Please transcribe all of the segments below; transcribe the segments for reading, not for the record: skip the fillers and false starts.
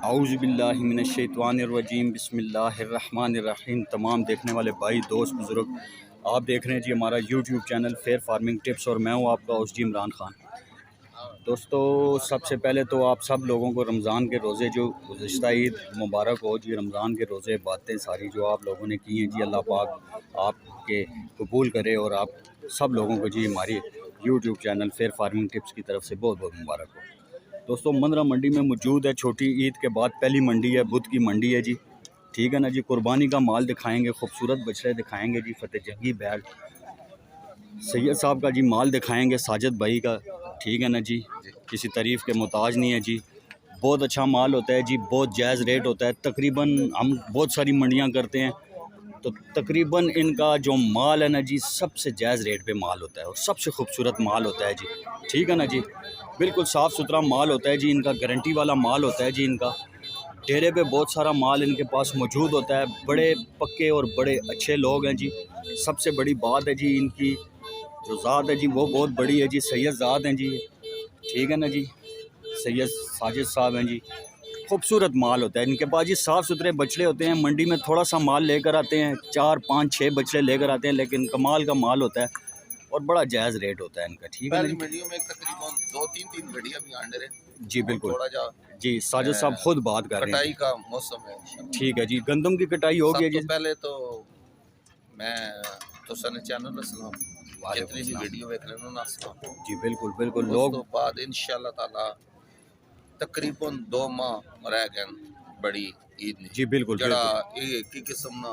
औज़ुबिल्लाहिमिनश्शैतानिर्रजीम बिस्मिल्लाहिर्रहमानिर्रहीम। तमाम देखने वाले भाई दोस्त बुज़ुर्ग, आप देख रहे हैं जी हमारा YouTube channel fair farming tips और मैं हूं आपका होस्ट जी इमरान खान। दोस्तों, सबसे पहले तो आप सब लोगों को रमज़ान के रोज़े जो गुज़िश्ता ईद मुबारक हो जी। रमज़ान के रोज़े बातें सारी जो आप लोगों ने की हैं जी, अल्लाह पाक आपके कबूल करे और आप सब लोगों को जी हमारी YouTube channel fair farming tips की तरफ से बहुत बहुत मुबारक हो। दोस्तों, मंदरा मंडी में मौजूद है। छोटी ईद के बाद पहली मंडी है, बुध की मंडी है जी। ठीक है ना जी। कुर्बानी का माल दिखाएंगे, खूबसूरत बछड़े दिखाएंगे जी। फतेह जंगी बैग सैयद साहब का जी माल दिखाएंगे, साजिद भाई का। ठीक है ना जी, किसी तारीफ़ के मोहताज नहीं है जी। बहुत अच्छा माल होता है जी, बहुत जायज़ रेट होता है। तकरीबन हम बहुत सारी मंडियाँ करते हैं तो तकरीबन इनका जो माल है ना जी, सबसे जायज़ रेट पे माल होता है और सबसे खूबसूरत माल होता है जी। ठीक है ना जी, बिल्कुल साफ़ सुथरा माल होता है जी। इनका गारंटी वाला माल होता है जी। इनका डेरे पे बहुत सारा माल इनके पास मौजूद होता है। बड़े पक्के और बड़े अच्छे लोग हैं जी। सबसे बड़ी बात है जी, इनकी जो ज़ात है जी वो बहुत बड़ी है जी। सैयद ज़ात हैं जी। ठीक है ना जी, सैयद साजिद साहब हैं जी। खूबसूरत माल होता है इनके पास जी। साफ़ सुथरे बछड़े होते हैं। मंडी में थोड़ा सा माल लेकर आते हैं, 4 5 6 बछड़े लेकर आते हैं, लेकिन कमाल का माल होता है और बड़ा जायज़ रेट होता है इनका। ठीक है ना जी। मंडियों में तकरीबन 2-3 गड्डियां भी आने रहे जी बिल्कुल थोड़ा जा जी। साजिद साहब खुद बात कर रहे हैं। कटाई का मौसम है। ठीक है जी, गंदम की कटाई हो गई है जी। पहले तो मैं तो सन चैनल अस्सलाम जितनी भी वीडियो देख रहे हो ना अस्सलाम जी बिल्कुल बिल्कुल। उस लोग तो बाद इंशाल्लाह ताला तकरीबन 2 माह रह गए बड़ी ईद ने जी बिल्कुल जड़ा बिल्कुल। एक ही किस्म ना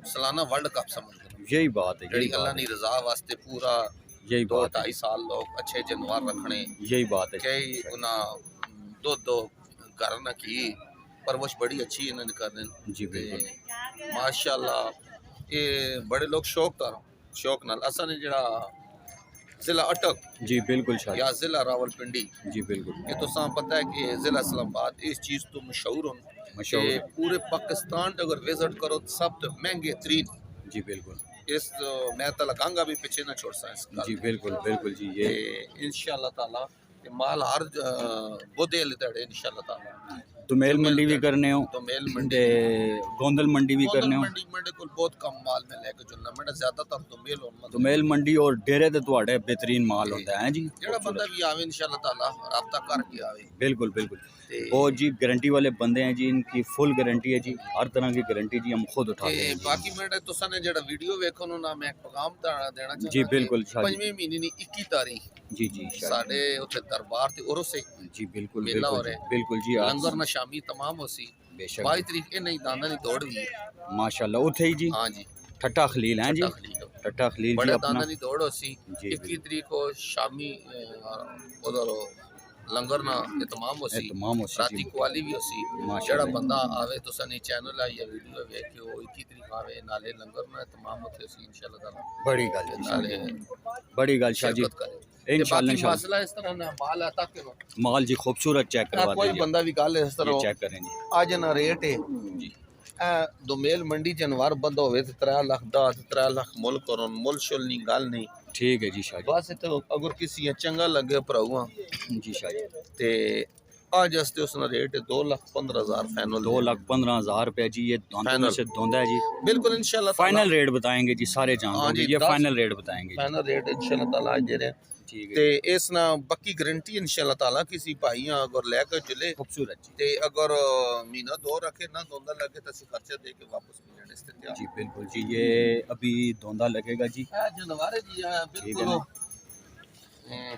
सालाना वर्ल्ड कप समझ लो। यही बात है, जड़ी अल्लाह की रजा वास्ते पूरा यही 2-2.5 साल लोग अच्छे जानवर रखने यही बात है। कई उना दो घर न की परवश बड़ी अच्छी इन्होंने कर दें जी बिल्कुल माशाल्लाह। ये बड़े लोग शौक नाल असा ने जड़ा जिला अटक जी बिल्कुल या जिला रावलपिंडी जी बिल्कुल ये तो सा पता है कि जिला इस्लामाबाद इस चीज़ तो मशहूर हों कि पूरे पाकिस्तान अगर विजिट करो तो सब तो महंगे तरीन जी बिल्कुल। इस मैं तो लगांगा भी पीछे ना छोड़ सा इस जी बिल्कुल बिल्कुल जी। ये इंशाल्लाह ताला माल हर बोधे लेते इंशाल्लाह ताला। दुमेल मंडी भी करने हो तो मेल मंडी गोंदल मंडी भी करने हो। मंडी को बहुत कम माल में लेके चलना मैं ज्यादातर तो मेल मंडी और डेरे ते तुहाडे बेहतरीन माल होता है जी। जेड़ा बंदा भी आवे इंशाल्लाह ताला राब्ता करके आवे। बिल्कुल बिल्कुल। बहुत जी गारंटी वाले बंदे हैं जी। इनकी फुल गारंटी है जी, हर तरह की गारंटी जी हम खुद उठाते हैं। बाकी मैं तो सने जेड़ा वीडियो वेखो ना मैं पैगाम देना चाहता जी बिल्कुल। 5वें महीने दी 21 तारीख जी जी साडे उथे दरबार ते उरसे जी बिल्कुल मेला हो रहा है। बिल्कुल जी। लंगर ना शामी तमाम होसी 22 तारीख ए नहीं दाना नहीं दौड़ भी माशाल्लाह उथे ही जी। हां जी ठट्टा खलील हैं जी। ठट्टा खलील जी बड़े अपना दाना नहीं दौड़ होसी 21 तारीख को शामी उधर लंगर ना तमाम होसी राती क्वाली भी होसी। जेड़ा बंदा आवे तो सनी चैनल आई वीडियो देख के वो 21 तारीख आवे नाले लंगर ना तमाम होते होसी इंशाल्लाह ताला। बड़ी गल नाले बड़ी गल शाह जी इंशाल्लाह। मसला इस तरह ना माल आता के माल जी खूबसूरत चेक करवा कोई बंदा भी गल इस तरह चेक करें जी। आज ना रेट है जी दोमेल मंडी जानवर बंद होवे तो 3 लाख 10 3 लाख मुल करो मुल शुल नहीं गल नहीं। ठीक है जी शाह जी। बस तो अगर किसी चंगा लगे भराऊआ जी शाह जी ते आज हस्ते उसना रेट है 2,15,000 फाइनल 2,15,000 रुपया जी। ये दोनों से दोंदा है जी बिल्कुल इंशाल्लाह। फाइनल रेट बताएंगे जी, सारे जान ये फाइनल रेट बताएंगे। फाइनल रेट इंशाल्लाह ताला आज दे रहे हैं। ते इस ना पक्की गारंटी इंशाल्लाह ताला किसी भाई अगर लेकर चले खूबसूरत जी ते अगर महीना 2 रखे ना दोंदा लगे तो खर्चा दे के वापस मिलने इससे तैयार जी बिल्कुल जी। ये अभी दोंदा लगेगा जी। जानवर जी बिल्कुल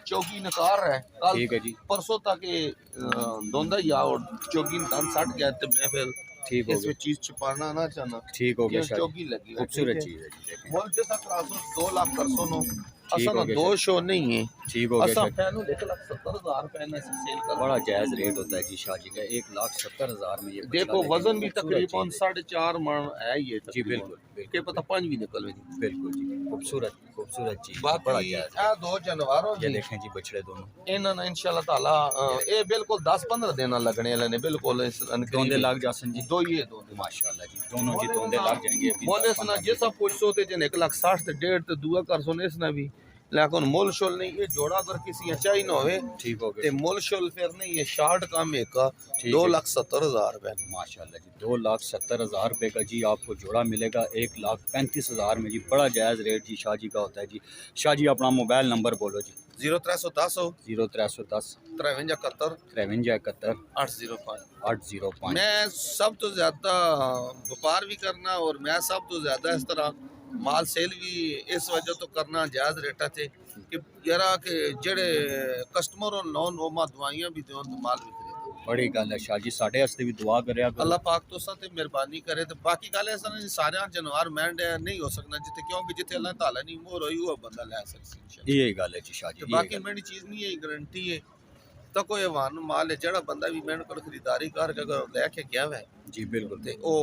चौकी नकार है कल ठीक है जी। परसों तक दोंदा ही आओ चौकी तन सट गया तो मैं फिर ठीक हो इसमें चीज छुपाना ना चाहना। ठीक हो गया चौकी लगी खूबसूरत चीज है जी। देखें मोल जैसा क्लास 2 लाख परसों नो असा ना 2 शो नहीं है। ठीक हो गया। असा फैनो 1,70,000 रुपए में से सेल कर बड़ा जायज रेट होता है जी शाह जी का। 1,70,000 में ये देखो वजन भी तकरीबन 4.5 मन है ये जी बिल्कुल। के पता 5 भी निकल में बिल्कुल जी। खूबसूरत खूबसूरत चीज बड़ा जायज है। 2 जानवर ये देखें जी बछड़े दोनों इन्हां ना इंशाल्लाह ताला ये बिल्कुल 10-15 दिन लगने वाले ने बिल्कुल दोंदे लग जासन जी। दो ये दोंदे माशाल्लाह जी दोनों जी दोंदे लग जाएंगे। बोले ना जैसा पूछो ते जन 1,60,000 ते 1.5 ते दुआ कर सुने इसना भी लेकिन मुल शुल नहीं, ये जोड़ा अगर किसी चाहिए ना हो ठीक हो गया मुल शुल फिर नहीं, ये शार्ट काम एक 2,70,000 रुपए। माशाल्लाह जी 2,70,000 रुपये का जी आपको जोड़ा मिलेगा 1,35,000 में जी। बड़ा जायज़ रेट जी शाह जी का होता है जी। शाह जी अपना मोबाइल नंबर बोलो जी। 0310 0310 53 53 805 805। मैं सब तो ज्यादा व्यापार भी करना और मैं सब तो ज्यादा इस तरह माल सेल भी इस वजह तो करना जायज रेटा थे कि यारा के जेड़े कस्टमर और नॉन ओमा दवाइयां भी देवन तो माल भी खरीदो। बड़ी गल है शाह जी, साढ़े वास्ते भी दुआ करे अल्लाह पाक तो साथे मेहरबानी करे। तो बाकी गल ऐसा नहीं सारे जानवर मैंड नहीं हो सकना जिते, क्योंकि जिते अल्लाह ताला नहीं मोर होई वो बंदा ले सकसी इंशाल्लाह। यही गल है जी शाह जी। बाकी मेरी चीज नहीं है, गारंटी है तो कोई वाहन माल है जड़ा बंदा भी मेहनत कर खरीदारी करके अगर लेके गया है जी बिल्कुल। ते ओ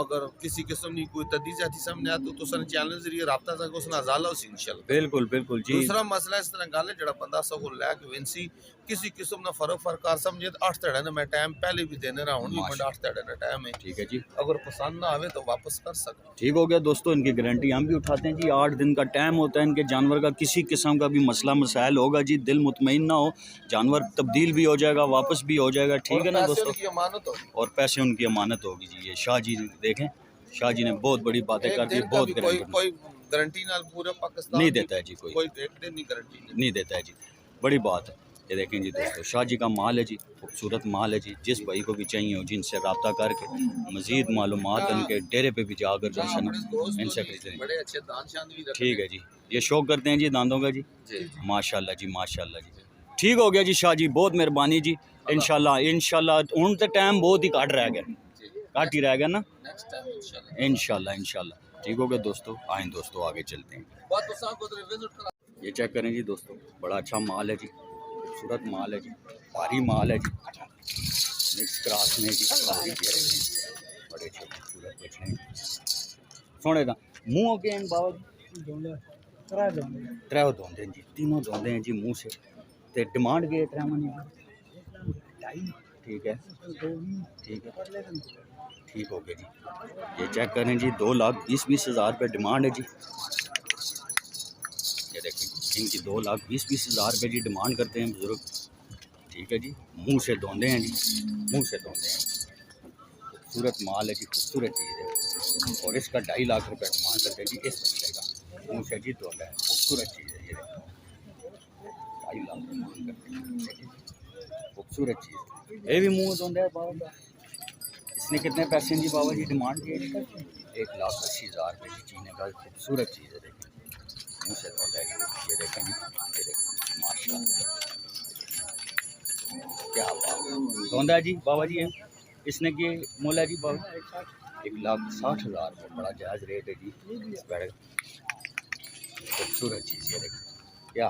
अगर किसी किस्म की कोई तदी जाती सामने आ तो सन चैनल जरिए राब्ता तक उसना जाला उस इंशाल्लाह। बिल्कुल बिल्कुल जी। दूसरा मसला इस तरह गल है जड़ा बंदा सगो लेके विंसी किसी किस्म ना फर्क कर समझे 8 धड़े ने मैं टाइम पहले भी देने रहा हूं भी मैं 8 धड़े ना टाइम है। ठीक है जी, अगर पसंद ना आवे तो वापस कर सकते। ठीक हो गया दोस्तों। इनकी गारंटी हम भी उठाते हैं जी। 8 दिन का टाइम होता है। इनके जानवर का किसी किस्म का भी मसला मसाइल होगा जी, दिल मुतमईन ना हो, जानवर तब्दील भी हो जाएगा, वापस भी हो जाएगा। ठीक है ना दोस्तों, अमानत होगी और पैसे उनकी अमानत होगी जी। ये शाह जी देखें, शाह जी ने बहुत बड़ी बातें कर दी, बहुत कोई गारंटी नाल पूरे पाकिस्तान नहीं देता है जी, कोई एक दिन नहीं गारंटी नहीं देता है जी। बड़ी बात है। ये देखें जी दोस्तों, शाह जी का माल है जी, खूबसूरत माल है जी। जिस भाई को भी चाहिए हो जिनसे रब्ता करके मज़ीद मालूमात उनके डेरे पे भी जाकर जो है इनसे खरीदें। बड़े अच्छे दान शान भी रखते ठीक है जी। ये शौक करते हैं जी दांतों का जी। माशाल्लाह जी, माशाल्लाह जी। ठीक हो गया जी शाह जी, बहुत मेहरबानी जी। इंशाल्लाह हूँ तो टाइम बहुत ही घट रह गया, घट ही रह गया ना। इंशाल्लाह ठीक हो गया दोस्तों। आए दोस्तों आगे चलते हैं। ये चेक करें जी दोस्तों, बड़ा अच्छा माल है जी, खूबसूरत माल है जी, भारी माल है जी, मिक्स क्रॉस में जी। बड़े अच्छे खूबसूरत बच्चे हैं, सोने का मुँह हो गया बाबा जी। त्रै धोंदे जी, तीनों धोंदे हैं जी मुँह से। ते डिमांड के त्रै मनी ठीक है, ठीक है, ठीक हो गया जी। ये चेक करें जी, 2,20,20,000 रुपये डिमांड है जी। ये देखें, इनकी 2,20,20,000 रुपये जी डिमांड करते हैं बुजुर्ग। ठीक है जी, मुंह से धोंदे हैं जी, मुंह से धोंदे हैं। खूबसूरत माल है जी, खूबसूरत चीज़ है। और इसका 2.5 लाख रुपये डिमांड करते हैं जी इस बच्चे का। मुंह से जी धोंदा है, खूबसूरत चीज़ है। ये देखो 2.5 लाख डिमांड करते हैं, खूबसूरत चीज़। ये भी मुँह धोंदा है बाबा। इसने कितने पैसे जी बाबा जी डिमांड किए? 1,80,000 रुपये की चीज़ का। खूबसूरत चीज़ है, देखें मुँह से धो जाएगी। ये देखें जी, ये देखें माशाल्लाह, क्या बात धोंदा है जी बाबा जी। इसने की मोल है जी बाबा 1,60,000 रुपये, बड़ा जायज़ रेट है जी। बड़े खूबसूरत चीज़ है, देखें क्या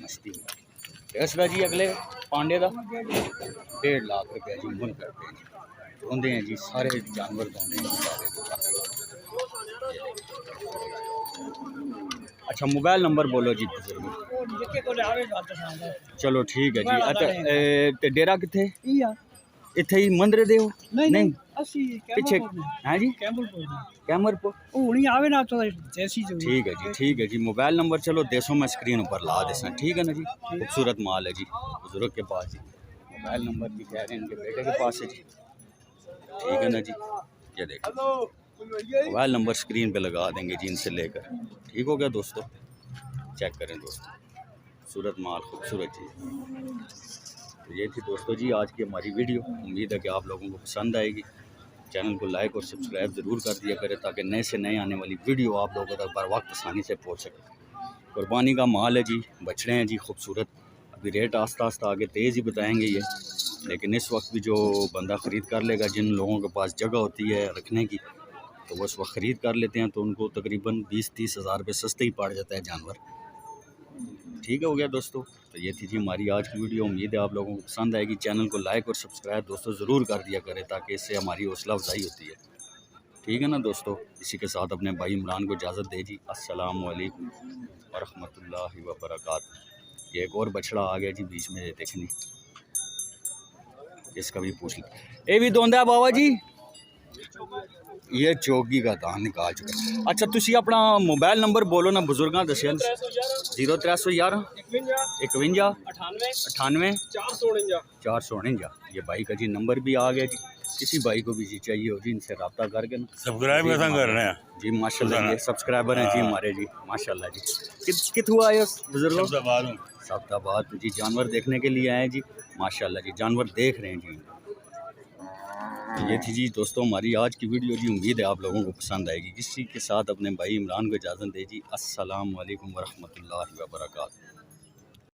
मस्ती में। इसका जी अगले पांडे का 1.5 लाख रुपये जी मुल करते हैं जी। धोंदे हैं जी, सारे जानवर धोंदे हैं सारे। अच्छा मोबाइल नंबर बोलो जी बुजुर्ग। चलो ठीक है जी। अच्छा डेरा किथे? इथे ही मंदरे दे हो? नहीं पीछे हैं जी कैमरपुर। ठीक है जी, ठीक है जी। मोबाइल नंबर चलो देसो मैं स्क्रीन ऊपर ला देसा। ठीक है ना जी, खूबसूरत माल है जी बुजुर्ग के पास जी। मोबाइल नंबर भी कह रहे हैं इनके बेटे के पास है जी। ठीक है ना जी, ये देखो मोबाइल नंबर स्क्रीन पे लगा देंगे जी इनसे लेकर। ठीक हो गया दोस्तों, चेक करें दोस्तों, खूबसूरत माल, खूबसूरत चीज़। तो ये थी दोस्तों जी आज की हमारी वीडियो। उम्मीद है कि आप लोगों को पसंद आएगी। चैनल को लाइक और सब्सक्राइब ज़रूर कर दिया करें ताकि नए से नए आने वाली वीडियो आप लोगों तक बर वक्त आसानी से पहुँच सके। कुर्बानी का माल है जी, बछड़े हैं जी खूबसूरत। अभी रेट आस्ता आस्ता आगे तेज़ ही बताएँगे ये, लेकिन इस वक्त भी जो बंदा ख़रीद कर लेगा, जिन लोगों के पास जगह होती है रखने की, तो वो उस वक्त ख़रीद कर लेते हैं, तो उनको तकरीबन 20-30 हज़ार रुपये सस्ते ही पड़ जाता है जानवर। ठीक हो गया दोस्तों, तो ये थी जी हमारी आज की वीडियो। उम्मीद है आप लोगों को पसंद आएगी। चैनल को लाइक और सब्सक्राइब दोस्तों ज़रूर कर दिया करें ताकि इससे हमारी हौसला अफजाई होती है। ठीक है ना दोस्तों, इसी के साथ अपने भाई इमरान को इजाज़त दे जी। अस्सलाम वालेकुम व रहमतुल्लाहि व बरकातहू। ये एक और बछड़ा आ गया जी बीच में, देखनी इसका भी पूछ लें। ये भी धोंदा बाबा जी, ये चौकी का दान निकाल चुका। अच्छा तुसी अपना मोबाइल नंबर बोलो ना बुजुर्गों दसिया 0311 51 98 449। ये भाई का जी नंबर भी आ गया जी। किसी भाई को भी जी चाहिए हो जी इनसे रब्ता करके ना सब्सक्राइब कैसा कर रहे हैं जी माशाल्लाह। ये सब्सक्राइबर हैं जी हमारे जी माशाल्लाह जी। कित हुआ है बुजुर्गों सब्दाबाद जी। जानवर देखने के लिए आए जी माशाल्लाह जी। जानवर देख रहे हैं जी। ये थी जी दोस्तों हमारी आज की वीडियो जी। उम्मीद है आप लोगों को पसंद आएगी। किसी के साथ अपने भाई इमरान को इजाज़त दे जी। अस्सलाम वालेकुम वरहमतुल्लाहि वबरकातुहू।